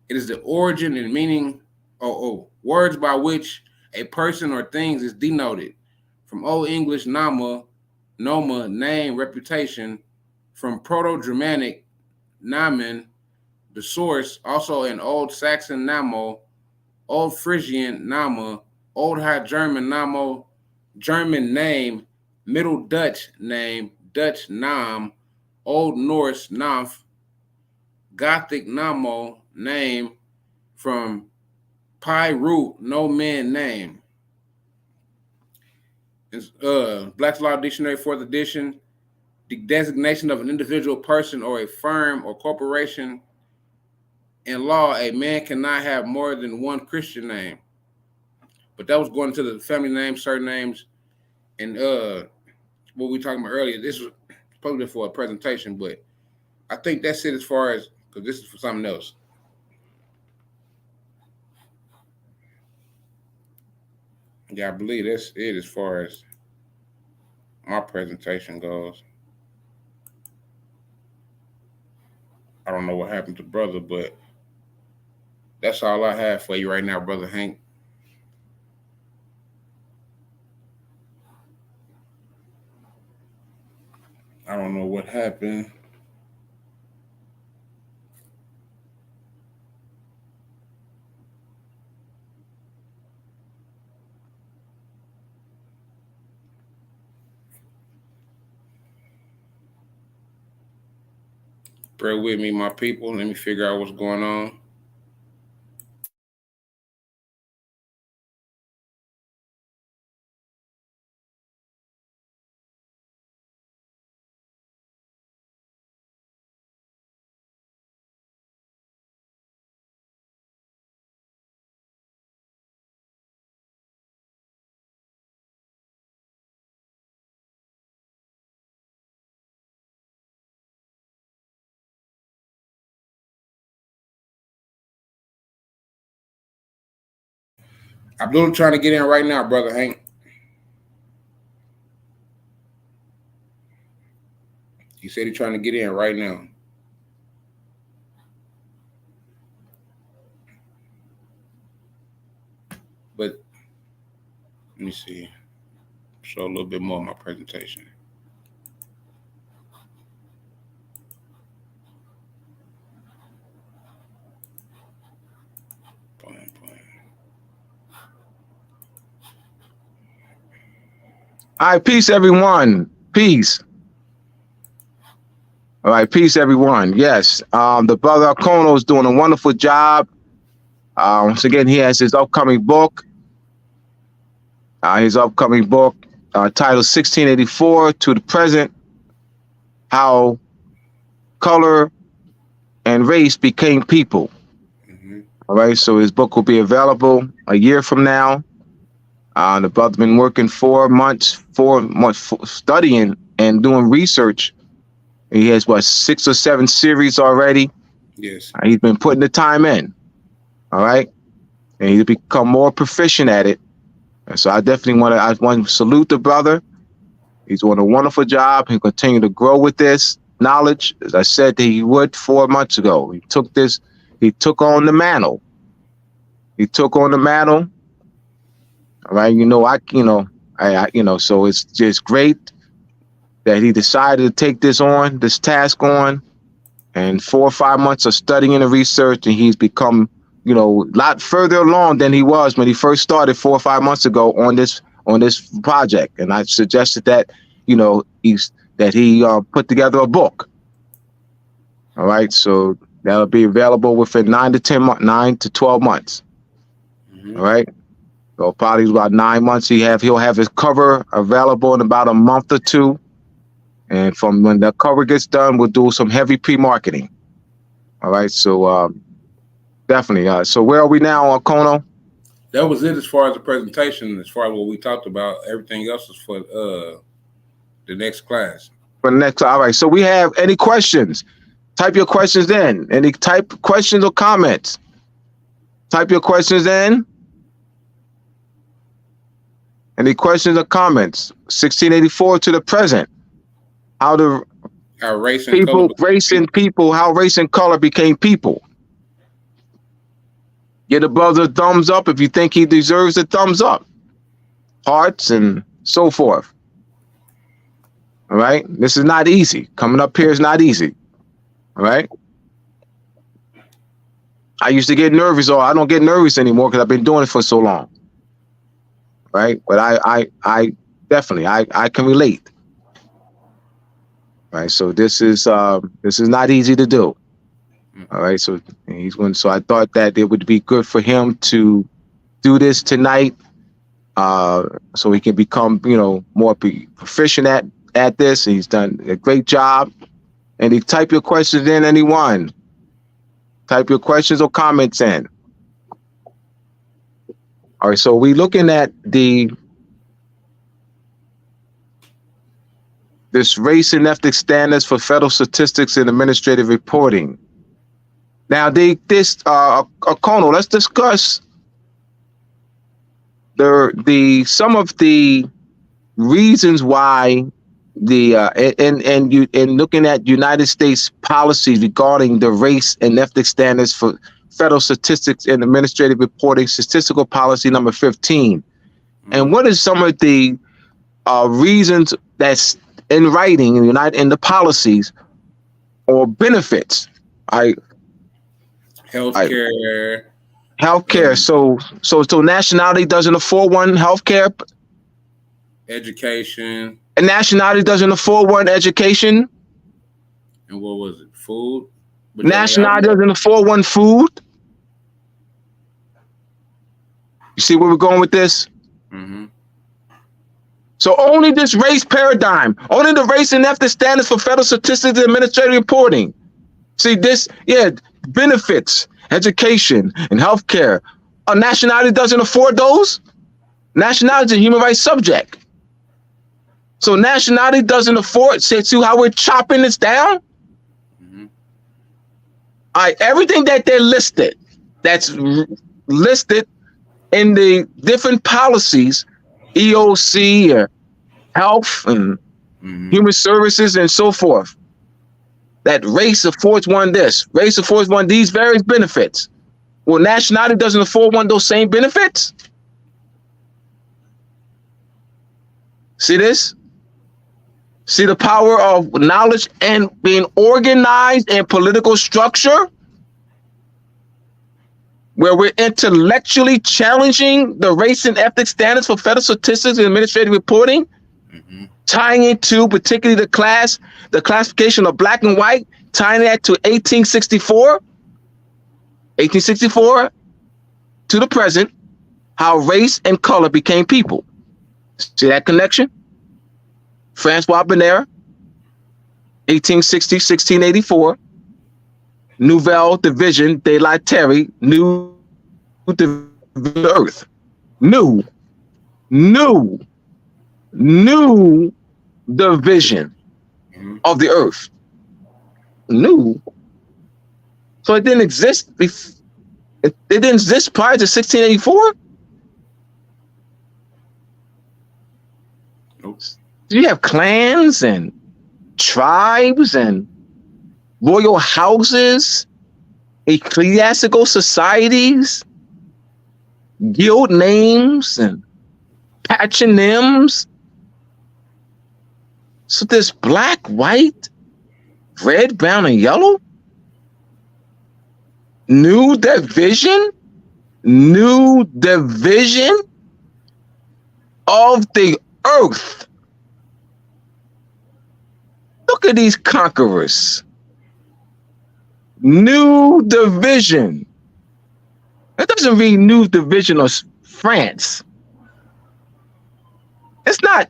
it is the origin and meaning of words by which a person or things is denoted. From Old English nama, noma, name, reputation. From Proto-Germanic namen, the source. Also in Old Saxon namo, Old Frisian nama, Old High German namo, German name, Middle Dutch name, Dutch naam, Old Norse namf, Gothic namo, name, from Pi root, no man name. Black's Law Dictionary, 4th edition, the designation of an individual person or a firm or corporation. In law, a man cannot have more than one Christian name. But that was going to the family names, surnames, and what we were talking about earlier. This was probably for a presentation, but I think that's it as far as, because this is for something else. Yeah, I believe that's it as far as my presentation goes. I don't know what happened to brother, but that's all I have for you right now, brother Hank. I don't know what happened. Bear with me, my people. Let me figure out what's going on. Abdul trying to get in right now, brother Hank. He said he's trying to get in right now. But let me see. Show a little bit more of my presentation. All right, peace, everyone. Peace. All right, peace, everyone. Yes, the brother Kono is doing a wonderful job. Once again, he has his upcoming book. Titled 1684 to the present, How Color and Race Became People. Mm-hmm. All right, so his book will be available a year from now. The brother's been working 4 months studying and doing research. He has 6 or 7 series already. Yes. He's been putting the time in. All right, and he's become more proficient at it. And so I definitely want to salute the brother. He's doing a wonderful job. He'll continue to grow with this knowledge, as I said that he would 4 months ago. He took on the mantle. All right, so it's just great that he decided to take this task on, and 4 or 5 months of studying and research, and he's become, a lot further along than he was when he first started 4 or 5 months ago on this project. And I suggested that, that he put together a book. All right, so that'll be available within 9 to 12 months. All right, so probably about 9 months. He'll have his cover available in about a month or two, and from when the cover gets done, we'll do some heavy pre-marketing. All right, so definitely. So where are we now, Kono? That was it as far as the presentation. As far as what we talked about, everything else is for the next class. For the next, all right. So we have any questions? Type your questions in. Any type questions or comments? Type your questions in. Any questions or comments? 1684 to the present. How race and color how race and color became people. Get above the thumbs up if you think he deserves a thumbs up. Hearts and so forth. All right. This is not easy. Coming up here is not easy. All right. I used to get nervous, or I don't get nervous anymore because I've been doing it for so long. Right. But I definitely I can relate. Right. So this is not easy to do. All right. So so I thought that it would be good for him to do this tonight. So he can become, more proficient at this. He's done a great job. And you type your questions in, anyone. Type your questions or comments in. All right, so we're looking at this race and ethnic standards for federal statistics and administrative reporting. Now, Kono, let's discuss some of the reasons why in looking at United States policies regarding the race and ethnic standards for federal statistics and administrative reporting, statistical policy number 15. And what is some of the reasons that's in writing in the policies or benefits? Healthcare. So nationality doesn't afford one healthcare. Education. And nationality doesn't afford one education. And what was it? Food. But nationality doesn't afford one food. You see where we're going with this? Mm-hmm. So only this race paradigm, only the race and ethnic standards for federal statistics and administrative reporting. See this, benefits, education, and healthcare. A nationality doesn't afford those. Nationality is a human rights subject. So nationality doesn't afford. See how we're chopping this down? Mm-hmm. All right, everything that they're listed, that's listed in the different policies, EOC or health and human services and so forth, that race affords one this, race affords one these various benefits. Well, nationality doesn't afford one those same benefits. See this? See the power of knowledge and being organized in political structure, where we're intellectually challenging the race and ethnic standards for federal statistics and administrative reporting, tying into particularly the classification of black and white, tying that to 1864 to the present, how race and color became people. See that connection? Francois Bonner, 1860, 1684, Nouvelle Division de la Terre, new division of the earth, new division of the earth, new. So it didn't exist. It didn't exist prior to 1684. Nope. You have clans and tribes and royal houses, ecclesiastical societies, guild names and patronyms. So there's black, white, red, brown, and yellow. New division of the earth. at these conquerors. New division. It doesn't read new division of France. It's not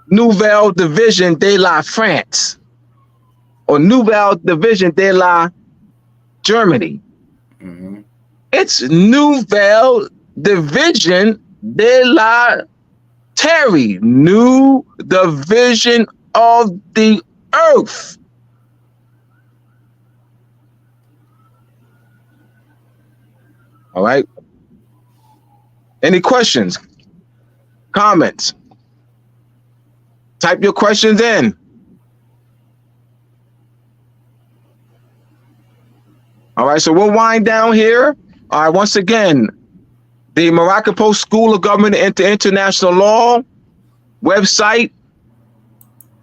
Nouvelle Division de la France or Nouvelle Division de la Germany. Mm-hmm. It's Nouvelle Division de la Terre, new division of the earth. All right. Any questions? Comments? Type your questions in. All right, so we'll wind down here. All right, once again, the Moroccan Post School of Government and International Law website,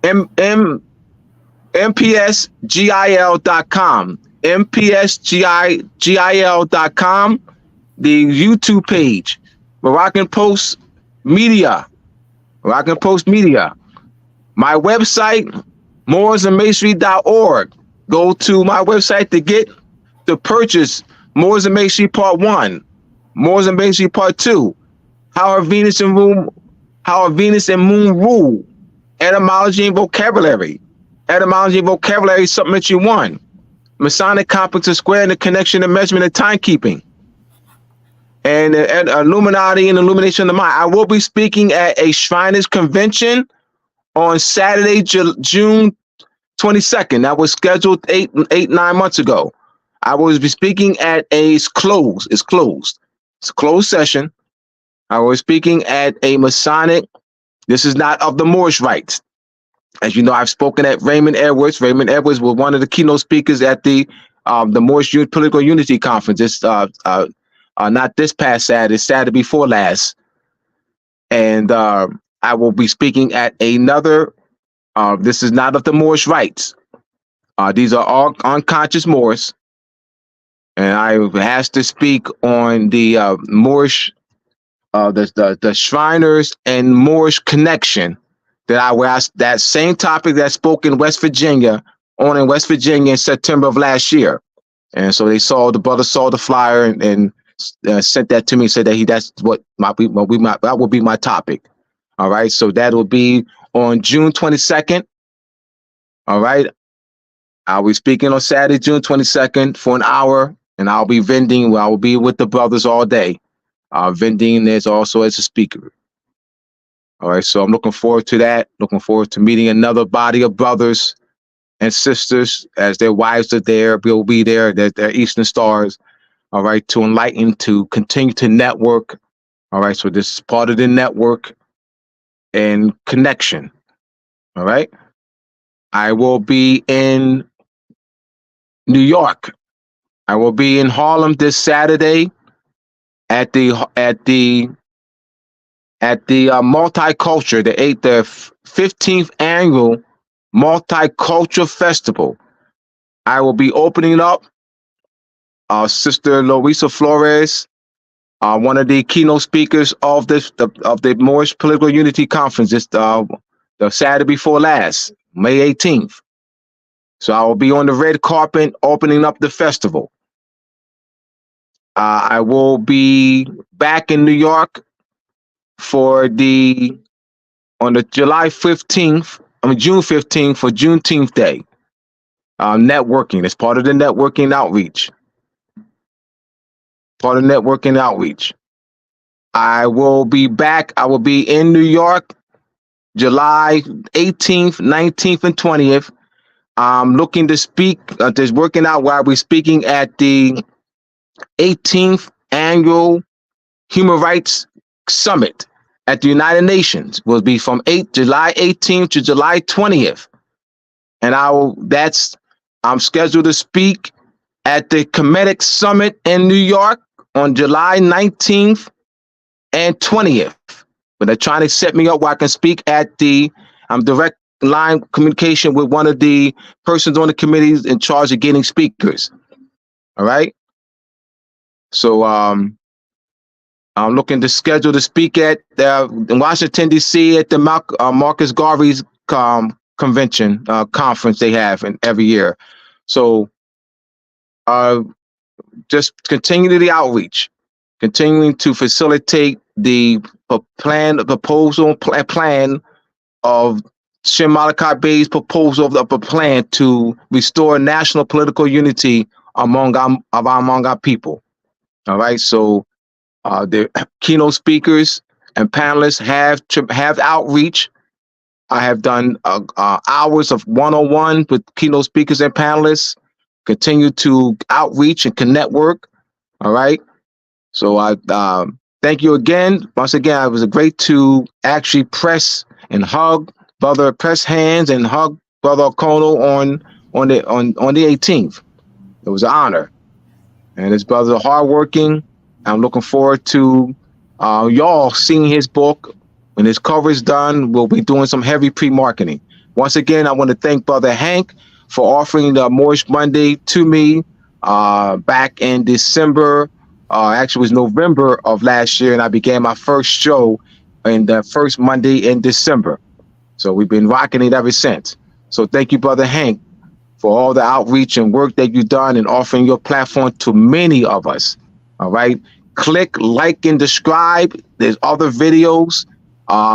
mpsgil.com, mpsgil.com, the YouTube page, Moroccan Post Media, Moroccan Post Media. My website, mooresandmasonry.org. Go to my website to purchase Moors and Masonry Part 1, Moors and Masonry Part 2, How Are Venus and Moon Rule, Etymology and Vocabulary. Etymology and Vocabulary Supplementary 1, Masonic Complex and Square and the Connection and Measurement and Timekeeping, and Illuminati and Illumination of the Mind. I will be speaking at a Shriners Convention on Saturday, June 22nd. That was scheduled 9 months ago. I will be speaking at it's closed. It's a closed session. I was speaking at a Masonic. This is not of the Moorish rites. As you know, I've spoken at Raymond Edwards. Raymond Edwards was one of the keynote speakers at the Moorish Political Unity Conference. It's not this past Saturday, Saturday before last. And I will be speaking at another. This is not of the Moorish rites. These are all unconscious Moors. And I was asked to speak on the Moorish, the Shriners and Moorish connection. That same topic that spoke in West Virginia, in September of last year. And so the brother saw the flyer and sent that to me, said that that would be my topic. All right. So that will be on June 22nd. All right. I'll be speaking on Saturday, June 22nd for an hour, and I'll be vending. I will be with the brothers all day. Vending is also as a speaker. All right, so I'm looking forward to that. Looking forward to meeting another body of brothers and sisters as their wives are there. We'll be there. They're Eastern Stars. All right, to enlighten, to continue to network. All right, so this is part of the network and connection. All right, I will be in New York. I will be in Harlem this Saturday at the multicultural, the 15th annual multicultural festival. I will be opening up Sister Louisa Flores, one of the keynote speakers of the Moorish Political Unity Conference. It's the Saturday before last, May 18th. So I will be on the red carpet opening up the festival. I will be back in New York on the July 15th, June 15th for Juneteenth Day. Networking. It's part of the networking outreach. I will be back. I will be in New York, July 18th, 19th, and 20th. I'm looking to speak, just working out where I'll be speaking at the 18th Annual Human Rights Summit at the United Nations. Will be from July 18th to July 20th. And I'm scheduled to speak at the Kemetic Summit in New York on July 19th and 20th. But they're trying to set me up where I can speak at I'm direct line communication with one of the persons on the committees in charge of getting speakers. All right. So I'm looking to schedule to speak at in Washington, D.C. at the Marcus Garvey's convention conference they have in every year. So just continue the outreach, continuing to facilitate the plan of Shin Malachi Bey's proposal of a plan to restore national political unity among our people. All right, so the keynote speakers and panelists have outreach. I have done hours of one-on-one with keynote speakers and panelists. Continue to outreach and connect work. All right. So I thank you again. Once again, it was great to actually press hands and hug Brother Okono on the 18th. It was an honor. And his brother hardworking. I'm looking forward to y'all seeing his book. When his cover is done, we'll be doing some heavy pre-marketing. Once again, I want to thank Brother Hank for offering the Moorish Monday to me back in December. Actually, it was November of last year, and I began my first show in the first Monday in December. So we've been rocking it ever since. So thank you, Brother Hank, for all the outreach and work that you've done and offering your platform to many of us. All right. Click, like, and subscribe. There's other videos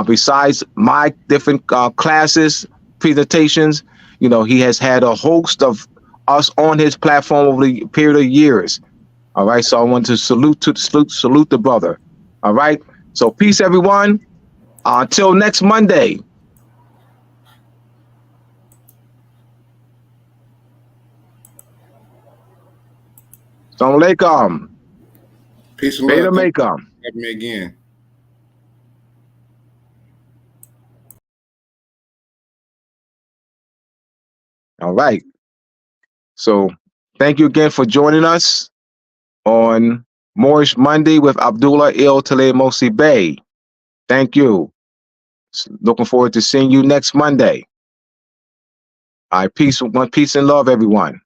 besides my different classes, presentations. You know, he has had a host of us on his platform over the period of years. All right. So I want to salute the brother. All right. So peace, everyone. Until next Monday. Assalamu alaikum. Peace and Beta love. Thank you Makeup. for having me again. All right. So thank you again for joining us on Moorish Monday with Abdullah Il Talib Mosi Bey. Thank you. Looking forward to seeing you next Monday. All right. Peace and love, everyone.